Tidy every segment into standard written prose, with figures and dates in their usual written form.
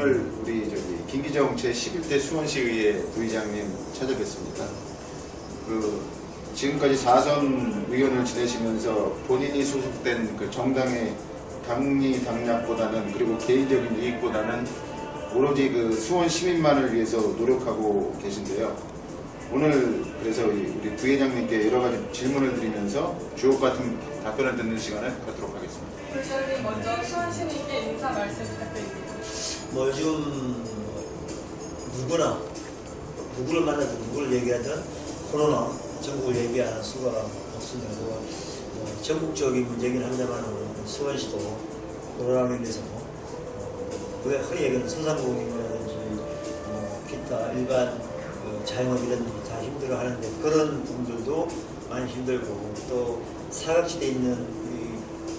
오늘 우리 김기정 제11대 수원시의회 부의장님 찾아뵙습니다. 지금까지 4선 의원을 지내시면서 본인이 소속된 정당의 당리 당략보다는, 그리고 개인적인 이익보다는 오로지 수원 시민만을 위해서 노력하고 계신데요. 오늘 그래서 우리 부회장님께 여러 가지 질문을 드리면서 주옥 같은 답변을 듣는 시간을 갖도록 하겠습니다. 부회장님, 먼저 수원 시민께 인사 말씀 부탁드립니다. 요즘 누구나 누구를 만나든 누구를 얘기하든 코로나 전국을 얘기할 수가 없습니다. 전국적인 문제긴 합니다만 수원시도 코로나로 인해서 우리가 흔히 얘기하는 소상공인이라든지 기타 일반 자영업이라든지 다 힘들어하는데, 그런 분들도 많이 힘들고, 또 사각지대에 있는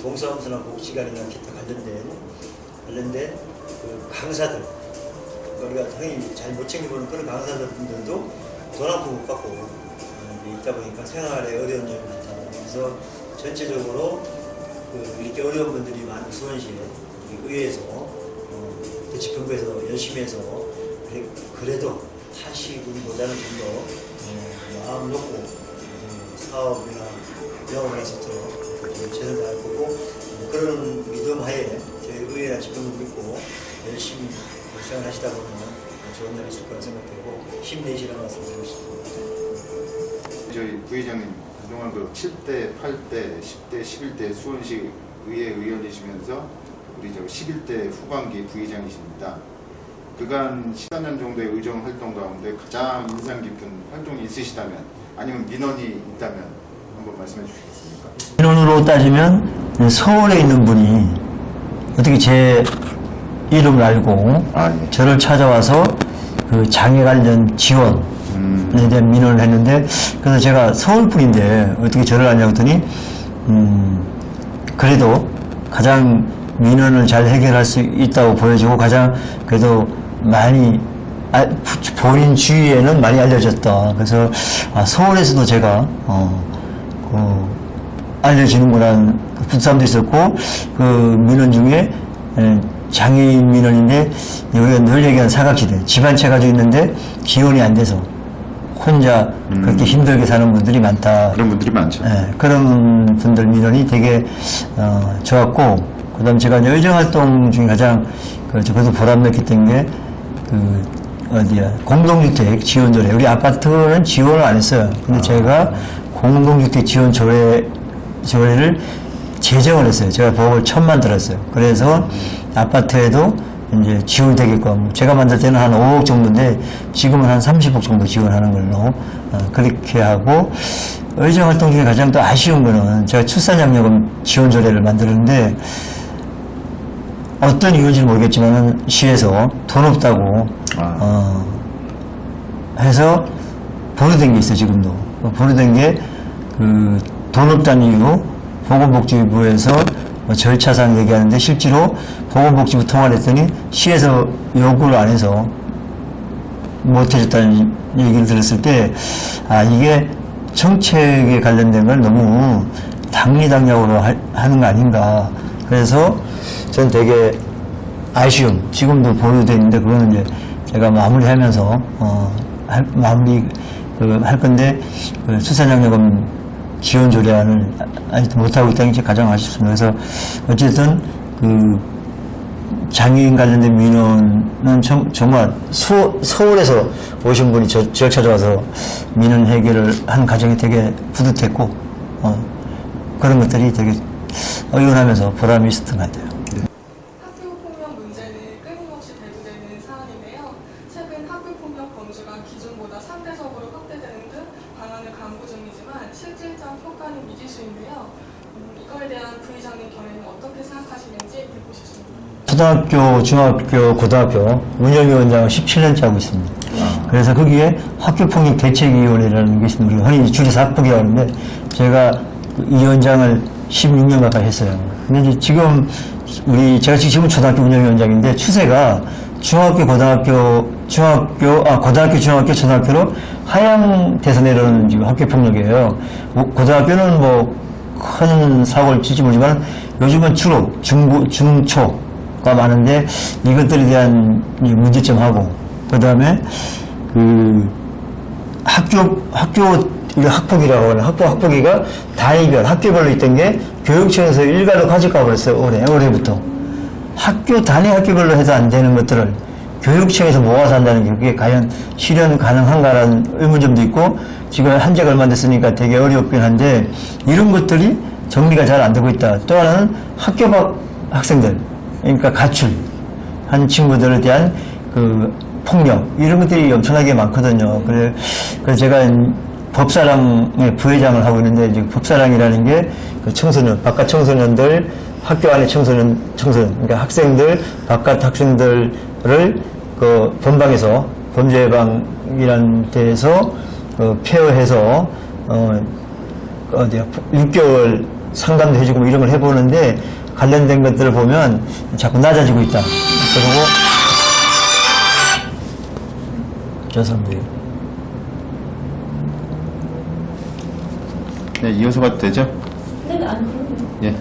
동사무소나 복지관이나 기타 관련된 강사들, 우리가 흔히 잘 못 챙겨보는 그런 강사들 분들도 돈 한 푼 못 받고 있다 보니까 생활에 어려운 점이 많다. 그래서 전체적으로 이렇게 어려운 분들이 많은 수원시에 의회에서 대치본부에서 열심히 해서 그래도 타시군보다는 좀 더 마음 놓고 사업이나 영업을 했었도록 최선을 다할 거고, 그런 믿음 하에 저희 의회나 지금을 믿고 열심히 생활하시다 보면 좋은 날이 있을 거라 생각되고 힘내시라는 말씀 드리고 싶습니다. 저희 부회장님 그동안 7대, 8대, 10대, 11대 수원시 의회 의원이시면서 우리 11대 후반기 부회장이십니다. 그간 14년 정도의 의정 활동 가운데 가장 인상 깊은 활동이 있으시다면, 아니면 민원이 있다면 한번 말씀해 주시겠습니까? 민원으로 따지면 서울에 있는 분이 어떻게 제 이름을 알고 예. 저를 찾아와서 장애 관련 지원에 대한 민원을 했는데, 그래서 제가 서울 분인데 어떻게 저를 아냐고 했더니 그래도 가장 민원을 잘 해결할 수 있다고 보여지고 가장 그래도 많이 본인 주위에는 많이 알려졌다. 그래서 서울에서도 제가 알려지는구나 부담도 있었고, 그 민원 중에 장애인 민원인데 우리가 늘 얘기하는 사각지대, 집 한 채 가지고 있는데 지원이 안 돼서 혼자 그렇게 힘들게 사는 분들이 많다. 그런 분들이 많죠. 그런 분들 민원이 되게 좋았고, 그 다음 제가 의정활동 중에 가장 그래도 보람냈던 게 공동주택 지원 조례. 우리 아파트는 지원을 안 했어요. 근데 제가 공동주택 지원 조례를 제정을 했어요. 제가 법을 처음 만들었어요. 그래서 아파트에도 이제 지원이 되게끔, 제가 만들 때는 한 5억 정도인데 지금은 한 30억 정도 지원하는 걸로 그렇게 하고, 의정활동 중에 가장 또 아쉬운 거는 제가 출산장려금 지원 조례를 만들었는데 어떤 이유인지 모르겠지만 시에서 돈 없다고 해서 보류된 게 있어요. 지금도 보류된 게 돈 없다는 이유로 보건복지부에서 절차상 얘기하는데, 실제로 보건복지부 통화를 했더니 시에서 요구를 안 해서 못 해줬다는 얘기를 들었을 때, 이게 정책에 관련된 걸 너무 당리당략으로 하는 거 아닌가. 그래서 전 되게 아쉬움, 지금도 보류되어 있는데 그거는 이제 제가 마무리하면서 할 건데, 출산장려금 지원 조례안을 아직도 못하고 있다는 게 가장 아쉽습니다. 그래서 어쨌든 장애인 관련된 민원은 정말 서울에서 오신 분이 저를 찾아와서 민원 해결을 한 과정이 되게 뿌듯했고, 그런 것들이 되게 의논하면서 보람이 있었던 것 같아요. 학교폭력 문제는 끊임없이 대두되는 사안인데요. 최근 학교폭력 범주가 기존보다 상대적으로 확대되는 등 방안을 강구 중이지만 실질적 효과는 미지수인데요. 이거에 대한 부의장님 견해는 어떻게 생각하시는지 듣고 싶습니다. 초등학교, 중학교, 고등학교 운영위원장을 17년째 하고 있습니다. 그래서 거기에 학교폭력 대책위원회라는 게 있습니다. 우리 흔히 줄여서 학폭이라고 하는데, 제가 위원장을 16년 가까이 했어요. 근데 이제 지금 제가 지금은 초등학교 운영위원장인데, 추세가 중학교, 고등학교, 중학교, 초등학교로 하향돼서 내려오는 지금 학교폭력이에요. 고등학교는 큰 사고를 칠지 모르지만 요즘은 주로 중초, 많은데 이것들에 대한 이 문제점하고 그다음에 그 우리 학폭이라고 하는 학폭위가 단위별 학교별로 있던 게 교육청에서 일괄로 가져가 버렸어요. 올해부터 학교 단위 학교별로 해도 안 되는 것들을 교육청에서 모아서 한다는 게 그게 과연 실현 가능한가라는 의문점도 있고 지금 한 지가 얼마 됐으니까 되게 어렵긴 한데 이런 것들이 정리가 잘 안 되고 있다. 또 하나는 학교 밖 학생들 그러니까 가출한 친구들에 대한 그 폭력 이런 것들이 엄청나게 많거든요. 그래서 제가 법사랑의 부회장을 하고 있는데 이제 법사랑이라는 게 그 청소년 바깥 청소년들 학교 안에 청소년 그러니까 학생들 바깥 학생들을 그 본방에서 범죄 예방이라는 데에서 케어해서 어디야 6개월 상담도 해주고 뭐 이런 걸 해보는데 관련된 것들을 보면 자꾸 낮아지고 있다. 그리고 죄송합니다. 네, 이어서 가도 되죠? 네, 안 그럼요. 예.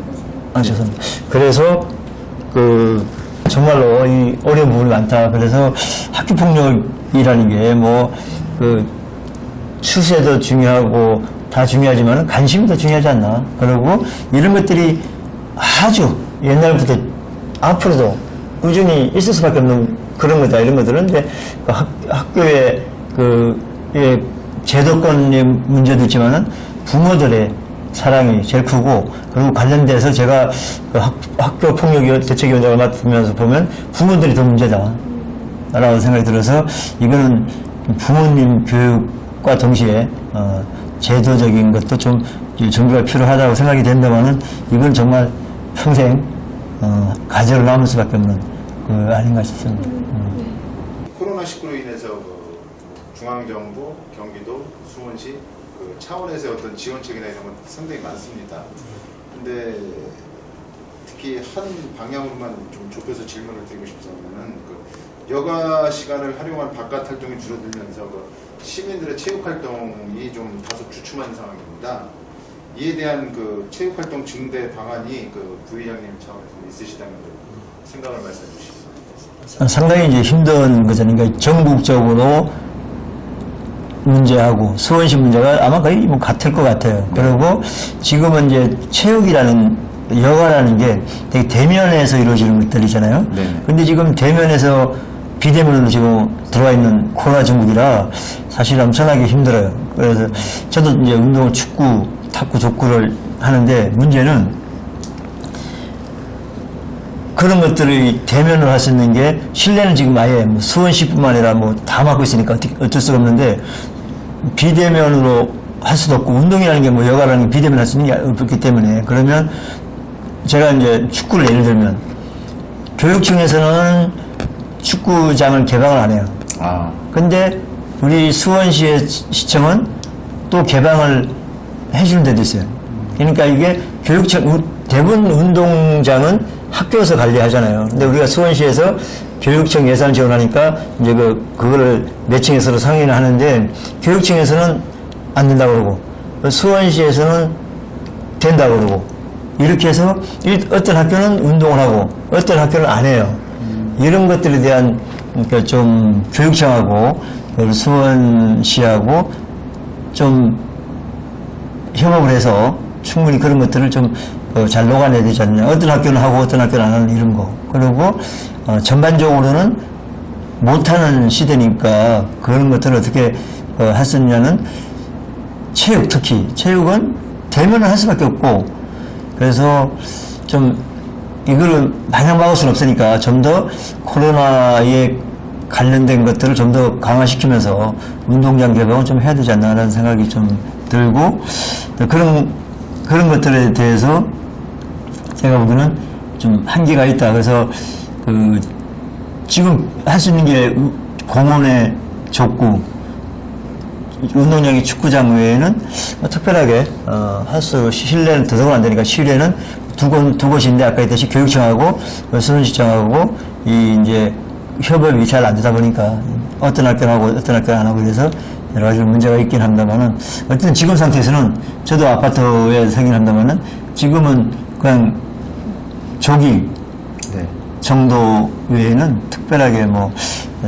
죄송합니다. 그래서 정말로 이 어려운 부분이 많다. 그래서 학교 폭력이라는 게 그 추세도 중요하고 다 중요하지만 관심이 더 중요하지 않나. 그리고 이런 것들이 아주 옛날부터 앞으로도 꾸준히 있을 수밖에 없는 그런 거다. 이런 것들은 근데 학교의 제도권의 문제도 있지만은 부모들의 사랑이 제일 크고 그리고 관련돼서 제가 학교 폭력 대책위원장을 맡으면서 보면 부모들이 더 문제다 라고 생각이 들어서 이거는 부모님 교육과 동시에 제도적인 것도 좀 정비가 필요하다고 생각이 된다면은 이건 정말 평생 가지로 남을 수밖에 없는 아닌가 싶습니다. 코로나19로 인해서 중앙정부, 경기도, 수원시 차원에서의 어떤 지원책이나 이런 건 상당히 많습니다. 근데 특히 한 방향으로만 좀 좁혀서 질문을 드리고 싶다면은 여가 시간을 활용한 바깥 활동이 줄어들면서 시민들의 체육 활동이 좀 다소 주춤한 상황입니다. 이에 대한 체육 활동 증대 방안이 부회장님 차원에서 있으시다면 생각을 말씀해 주시죠. 상당히 이제 힘든 거잖아요. 그러니까 전국적으로 문제하고 수원시 문제가 아마 거의 같을 것 같아요. 그리고 지금은 이제 체육이라는 여가라는 게 되게 대면에서 이루어지는 것들이잖아요. 네. 근데 지금 대면에서 비대면으로 지금 들어와 있는 코로나 전국이라 사실 엄청나게 힘들어요. 그래서 저도 이제 운동을 축구, 탁구, 족구를 하는데 문제는 그런 것들을 대면으로 할 수 있는 게 실내는 지금 아예 수원시뿐만 아니라 다 막고 있으니까 어쩔 수가 없는데 비대면으로 할 수도 없고 운동이라는 게 여가라는 게 비대면 할 수 있는 게 없기 때문에 그러면 제가 이제 축구를 예를 들면 교육청에서는 축구장을 개방을 안 해요. 근데 우리 수원시의 시청은 또 개방을 해주는 데도 있어요. 그러니까 이게 교육청 대부분 운동장은 학교에서 관리하잖아요. 근데 우리가 수원시에서 교육청 예산 지원하니까 이제 그거를 매칭해서 상의를 하는데 교육청에서는 안 된다고 그러고 수원시에서는 된다고 그러고 이렇게 해서 어떤 학교는 운동을 하고 어떤 학교는 안 해요. 이런 것들에 대한 그러니까 좀 교육청하고 수원시하고 좀 협업을 해서 충분히 그런 것들을 좀 잘 녹아내야 되지 않느냐. 어떤 학교는 하고 어떤 학교는 안 하는 이런 거. 그리고 전반적으로는 못하는 시대니까 그런 것들을 어떻게 할 수 있냐는 체육 특히 체육은 대면을 할 수밖에 없고 그래서 좀 이거를 마냥 막을 수는 없으니까 좀 더 코로나에 관련된 것들을 좀 더 강화시키면서 운동장 개방을 좀 해야 되지 않나라는 생각이 좀 들고 그런 것들에 대해서 제가 보기에는 좀 한계가 있다. 그래서 지금 할 수 있는 게 공원에 좁고 운동장이 축구장 외에는 특별하게 실내는 더더욱 안 되니까 실내는 두 곳인데 아까 했듯이 교육청하고 수원시청하고 이제 협업이 잘 안 되다 보니까 어떤 학교는 하고 어떤 학교는 안 하고 그래서 여러 가지 문제가 있긴 합니다만은 어쨌든 지금 상태에서는 저도 아파트에 살긴 합니다만은 지금은 그냥 조깅, 정도 외에는 특별하게 뭐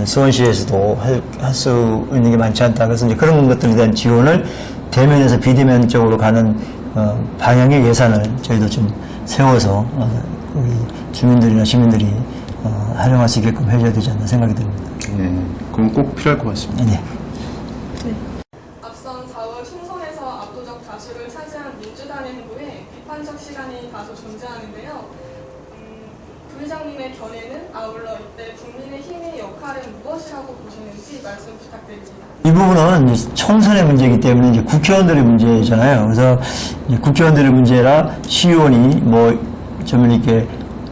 수원시에서도 할 수 있는 게 많지 않다. 그래서 이제 그런 것들에 대한 지원을 대면에서 비대면 쪽으로 가는 방향의 예산을 저희도 좀 세워서 우리 주민들이나 시민들이 활용할 수 있게끔 해줘야 되지 않나 생각이 듭니다. 네, 그럼 꼭 필요할 것 같습니다. 네. 앞선 4월 총선에서 압도적 다수를 차지한 민주당의 행보에 비판적 시간이 다소 존재하는데요. 부회장님의 견해는 아울러 이때 국민의힘의 역할은 무엇이라고 보시는지 말씀 부탁드립니다. 이 부분은 이제 총선의 문제이기 때문에 이제 국회의원들의 문제잖아요. 그래서 이제 국회의원들의 문제라 시의원이 뭐 좀 이렇게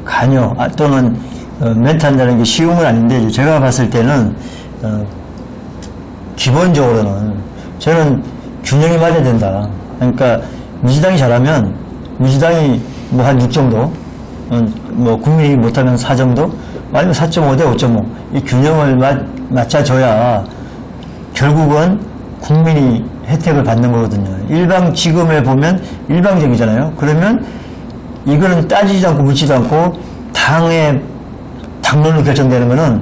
관여 또는 멘트한다는 게 쉬운 건 아닌데 제가 봤을 때는 기본적으로는 저는 균형이 맞아야 된다. 그러니까 민주당이 잘하면 민주당이 뭐 한 6 정도, 뭐 국민이 못하면 4 정도, 아니면 4.5 대 5.5 이 균형을 맞춰줘야 결국은 국민이 혜택을 받는 거거든요. 지금에 보면 일방적이잖아요. 그러면 이거는 따지지도 않고 묻지도 않고 당론으로 결정되는 거는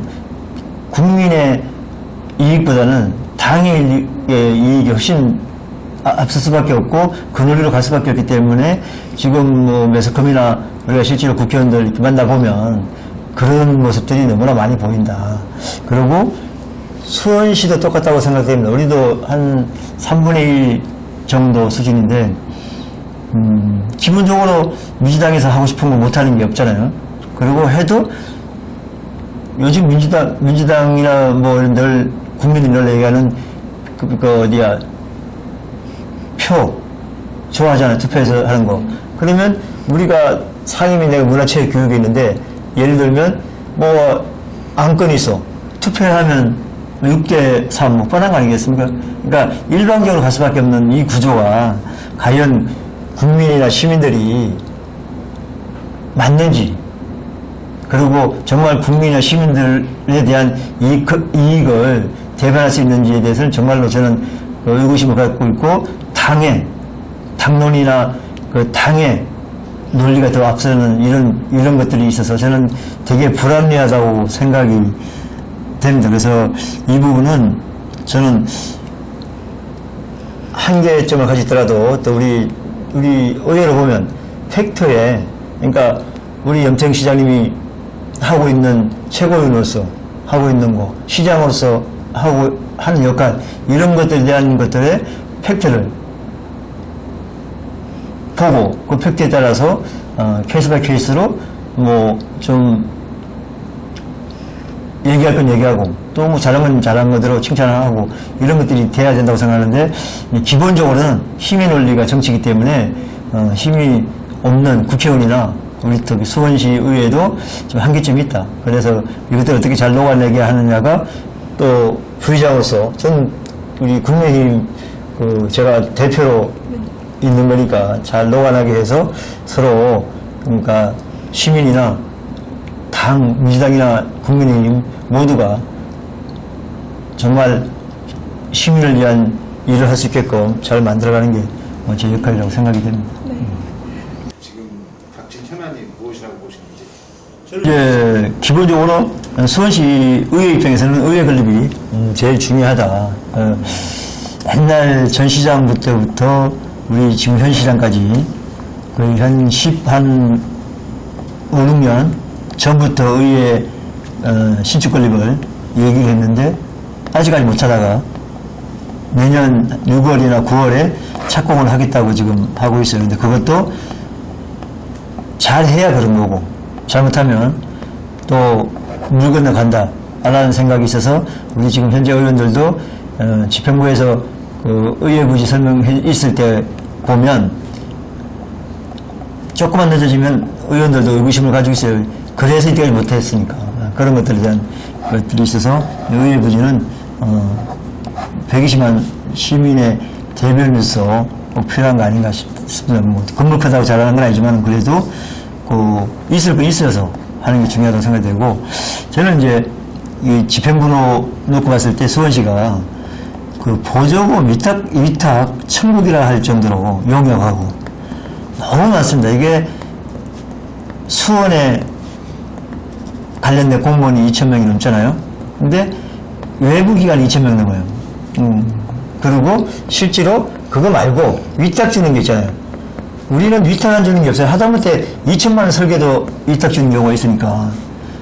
국민의 이익보다는 당의 이익이 훨씬 앞설 수밖에 없고 그 논리로 갈 수밖에 없기 때문에 지금 뭐 매스컴이나 우리가 실제로 국회의원들 이렇게 만나보면 그런 모습들이 너무나 많이 보인다. 그리고 수원시도 똑같다고 생각됩니다. 우리도 한 3분의 1 정도 수준인데 기본적으로 민주당에서 하고 싶은 거 못하는 게 없잖아요. 그리고 해도 요즘 민주당이나 뭐 늘 국민이 늘 얘기하는 표 좋아하잖아요. 투표해서 하는 거. 그러면 우리가 상임위 내가 문화체육 교육이 있는데 예를 들면 뭐 안건이 있어. 투표하면 6대3 뭐 뻔한 거 아니겠습니까? 그러니까 일방적으로 갈 수밖에 없는 이 구조가 과연 국민이나 시민들이 맞는지 그리고 정말 국민이나 시민들에 대한 이익을 대변할 수 있는지에 대해서는 정말로 저는 의구심을 갖고 있고 당론이나 그 당의 논리가 더 앞서는 이런 것들이 있어서 저는 되게 불합리하다고 생각이 됩니다. 그래서 이 부분은 저는 한계점을 가지더라도 또 우리 의회로 보면 팩트에 그러니까 우리 염청 시장님이 하고 있는 최고위원으로서 하고 있는 거 시장으로서 하는 역할 이런 것들에 대한 것들의 팩트를 보고 그 팩트에 따라서 케이스 바이 케이스로 뭐 좀 얘기할 건 얘기하고 또 뭐 잘한 건 잘한 거대로 칭찬하고 이런 것들이 돼야 된다고 생각하는데 기본적으로는 힘의 논리가 정치이기 때문에 힘이 없는 국회의원이나 우리 수원시 의회도 좀 한계점이 있다. 그래서 이것들 어떻게 잘 녹아내게 하느냐가 또 부의장으로서 저는 우리 국민의힘 제가 대표로 있는 거니까 잘 녹아나게 해서 서로 그러니까 시민이나 민주당이나 국민의힘 모두가 정말 시민을 위한 일을 할 수 있게끔 잘 만들어가는 게 제 역할이라고 생각이 됩니다. 지금 닥친 현안이 무엇이라고 보시는지? 이제 기본적으로 수원시 의회 입장에서는 의회 건립이 제일 중요하다. 옛날 전 시장부터 우리 지금 현 시장까지 거의 한 5, 6년 전부터 의회 신축 건립을 얘기를 했는데 아직까지 못 하다가 내년 6월이나 9월에 착공을 하겠다고 지금 하고 있어요. 근데 그것도 잘 해야 그런 거고 잘못하면 또 물 건너간다 라는 생각이 있어서 우리 지금 현재 의원들도 집행부에서 그 의회 부지 설명해 있을 때 보면 조금만 늦어지면 의원들도 의구심을 가지고 있어요. 그래서 이때까지 못했으니까 그런 것들에 대한 것들이 있어서 의회 부지는 120만 시민의 대변으로서 꼭 필요한 거 아닌가 싶습니다. 뭐 건물 크다고 잘하는 건 아니지만 그래도 있을 거 있어서 하는 게 중요하다고 생각이 되고 저는 이제 이 집행부로 놓고 봤을 때 수원시가 그 보조금 위탁 천국이라 할 정도로 용역하고 너무 많습니다. 이게 수원의 관련된 공무원이 2,000명이 넘잖아요. 근데 외부 기관이 2,000명 넘어요. 그리고 실제로 그거 말고 위탁 주는 게 있잖아요. 우리는 위탁 안 주는 게 없어요. 하다못해 2천만 원 설계도 위탁 주는 경우가 있으니까.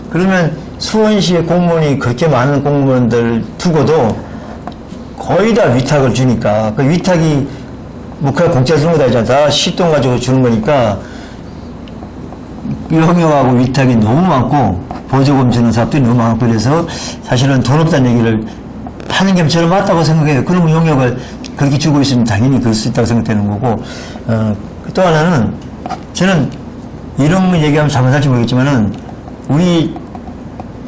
그러면 수원시의 공무원이 그렇게 많은 공무원들 두고도 거의 다 위탁을 주니까 그 위탁이 뭐 그냥 공짜로 주는 거 아니잖아. 다 시돈 가지고 주는 거니까 영역하고 위탁이 너무 많고 보조금 주는 사업들이 너무 많고 그래서 사실은 돈 없다는 얘기를 하는 게 저는 맞다고 생각해요. 그러면 용역을 그렇게 주고 있으면 당연히 그럴 수 있다고 생각되는 거고 또 하나는 저는 이런 거 얘기하면 잘못할지 모르겠지만은 우리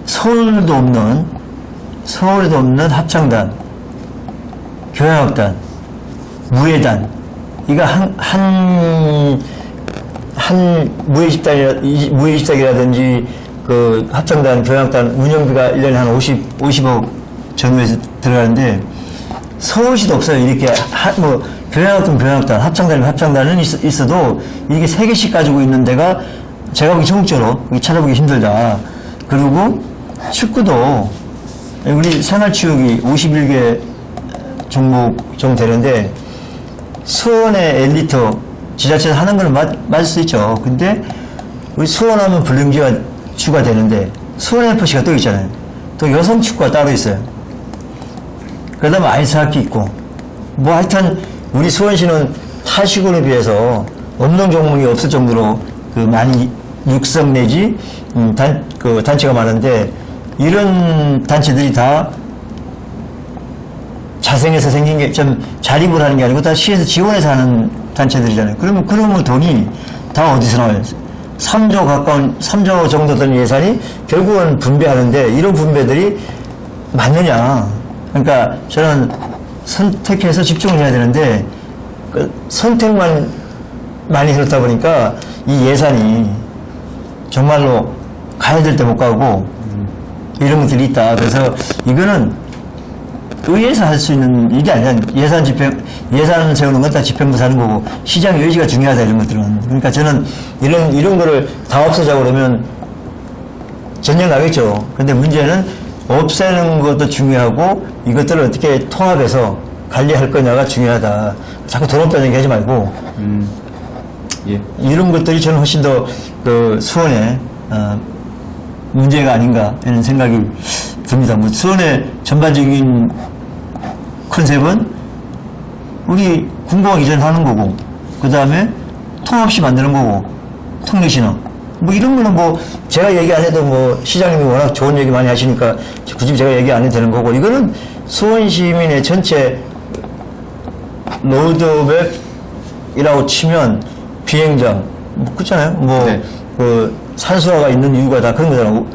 서울에도 없는 합창단, 교향악단, 무예단 이거 한 무예집단이라든지 그 합창단, 교향악단 운영비가 1년에 한 50억 전후에서 들어가는데 서울시도 없어요. 이렇게 뭐 교향악단, 합창단은 있어도 이렇게 3개씩 가지고 있는 데가 제가 보기 전국적으로 찾아보기 힘들다. 그리고 축구도 우리 생활체육이 51개 종목 정도 되는데 수원의 엘리트 지자체에서 하는 거는 맞을 수 있죠. 근데 우리 수원하면 불능지가 추가되는데 수원FC가 또 있잖아요. 또 여성 축구가 따로 있어요. 그 다음에 아이스하키 있고 뭐 하여튼 우리 수원시는 타 시군에 비해서 없는 종목이 없을 정도로 그 많이 육성 내지 단체가 많은데 이런 단체들이 다 자생해서 생긴 게 좀 자립을 하는 게 아니고 다 시에서 지원해서 하는 단체들이잖아요. 그러면 돈이 다 어디서 나와요? 3조 정도 되는 예산이 결국은 분배하는데 이런 분배들이 맞느냐? 그러니까 저는 선택해서 집중을 해야 되는데 그 선택만 많이 그렇다 보니까 이 예산이 정말로 가야 될 때 못 가고 이런 것들이 있다. 그래서 이거는 의회에서 할 수 있는 일이 아니야. 예산 세우는 건 다 집행부에서 하는 거고 시장의 의지가 중요하다 이런 것들은. 그러니까 저는 이런 거를 다 없애자고 그러면 전쟁 나겠죠. 근데 문제는 없애는 것도 중요하고 이것들을 어떻게 통합해서 관리할 거냐가 중요하다. 자꾸 돈 없다는 얘기 하지 말고 예. 이런 것들이 저는 훨씬 더 그 수원의 문제가 아닌가 이런 생각이 듭니다. 뭐 수원의 전반적인 컨셉은 우리 군공학 이전하는 거고 그 다음에 통합시 만드는 거고 통일신앙 뭐 이런 거는 뭐 제가 얘기 안 해도 뭐 시장님이 워낙 좋은 얘기 많이 하시니까 굳이 제가 얘기 안 해도 되는 거고 이거는 수원 시민의 전체 로드맵이라고 치면 비행장 뭐 그렇잖아요. 뭐 네. 그 산수화가 있는 이유가 다 그런 거잖아요.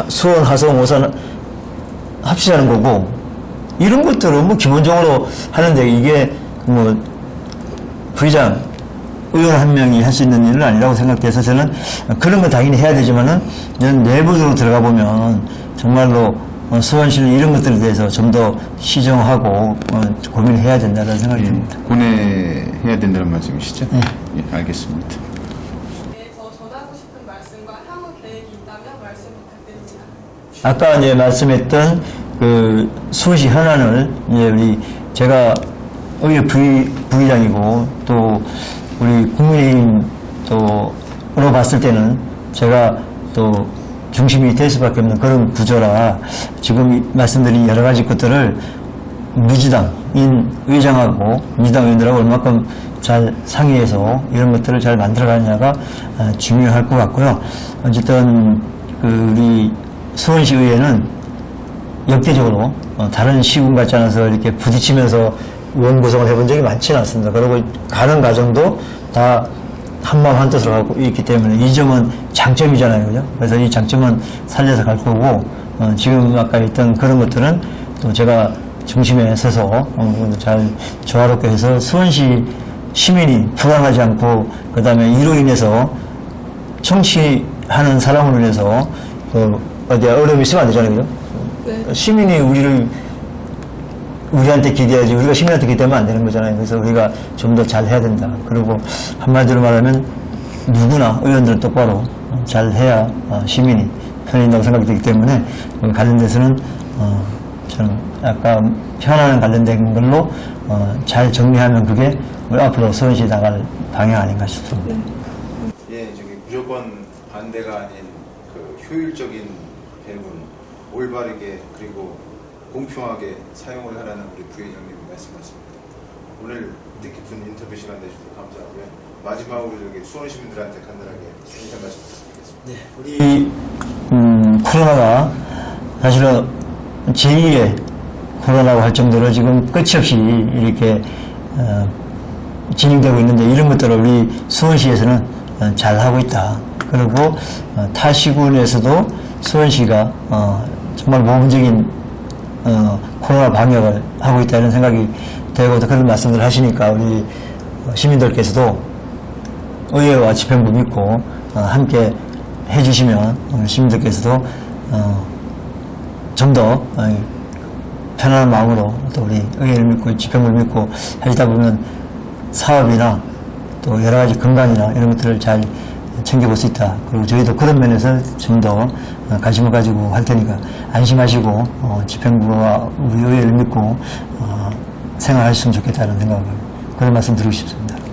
수원, 하성, 오산 합치자는 거고 이런 것들은 뭐 기본적으로 하는데 이게 뭐 부의장 의원 한 명이 할 수 있는 일은 아니라고 생각돼서 저는 그런 건 당연히 해야 되지만은 내부적으로 들어가 보면 정말로 수원시는 이런 것들에 대해서 좀 더 시정하고 고민해야 된다는 생각이 듭니다. 고뇌해야 된다는 말씀이시죠? 네. 예, 알겠습니다. 네, 더 전하고 싶은 말씀과 향후 계획이 있다면 말씀 부탁드립니다. 아까 이제 말씀했던 그 수원시 현안을 이제 제가 의회 부의장이고 또 우리 국민의힘 또로 봤을 때는 제가 또 중심이 될 수밖에 없는 그런 구조라 지금 말씀드린 여러 가지 것들을 민주당인 의장하고 민주당 의원들하고 얼마큼 잘 상의해서 이런 것들을 잘 만들어가느냐가 중요할 것 같고요. 어쨌든 우리 수원시 의회는 역대적으로 다른 시군 같지 않아서 이렇게 부딪히면서 의원 구성을 해본 적이 많지는 않습니다. 그리고 가는 과정도 다 한마음 한뜻으로 가고 있기 때문에 이 점은 장점이잖아요. 그죠? 그래서 이 장점은 살려서 갈 거고 지금 아까 했던 그런 것들은 또 제가 중심에 서서 잘 조화롭게 해서 수원시 시민이 불안하지 않고 그 다음에 이로 인해서 정치하는 사람으로 인해서 어디 어려움이 있으면 안 되잖아요. 그죠? 네. 시민이 우리한테 기대야지 우리가 시민한테 기대하면 안 되는 거잖아요. 그래서 우리가 좀 더 잘 해야 된다. 그리고 한마디로 말하면 누구나 의원들은 똑바로 잘 해야 시민이 편해진다고 생각이 되기 때문에 관련돼서는 저는 약간 현안 관련된 걸로 잘 정리하면 그게 우리 앞으로 수원시 나갈 방향 아닌가 싶습니다. 예, 저기 무조건 반대가 아닌 그 효율적인 배분, 올바르게 그리고 공평하게 사용을 하라는 우리 부회장님 말씀이었습니다. 오늘 뜻깊은 인터뷰 시간 내주셔서 감사하고요. 마지막으로 저기 수원 시민들한테 간단하게 인사 말씀 부탁드리겠습니다. 이 코로나가 사실은 제2의 코로나라고 할 정도로 지금 끝이 없이 이렇게 진행되고 있는데 이런 것들을 우리 수원시에서는 잘 하고 있다. 그리고 타 시군에서도 수원시가 정말 모범적인 코로나 방역을 하고 있다 이런 생각이 되고 그런 말씀들 하시니까 우리 시민들께서도 의회와 집행부 믿고 함께 해주시면 우리 시민들께서도 좀 더 편안한 마음으로 또 우리 의회를 믿고 집행부를 믿고 하시다 보면 사업이나 또 여러 가지 건강이나 이런 것들을 잘 챙겨볼 수 있다. 그리고 저희도 그런 면에서 좀 더 관심을 가지고 할 테니까 안심하시고 집행부와 우리 의회를 믿고 생활하셨으면 좋겠다는 생각을 그런 말씀 드리고 싶습니다.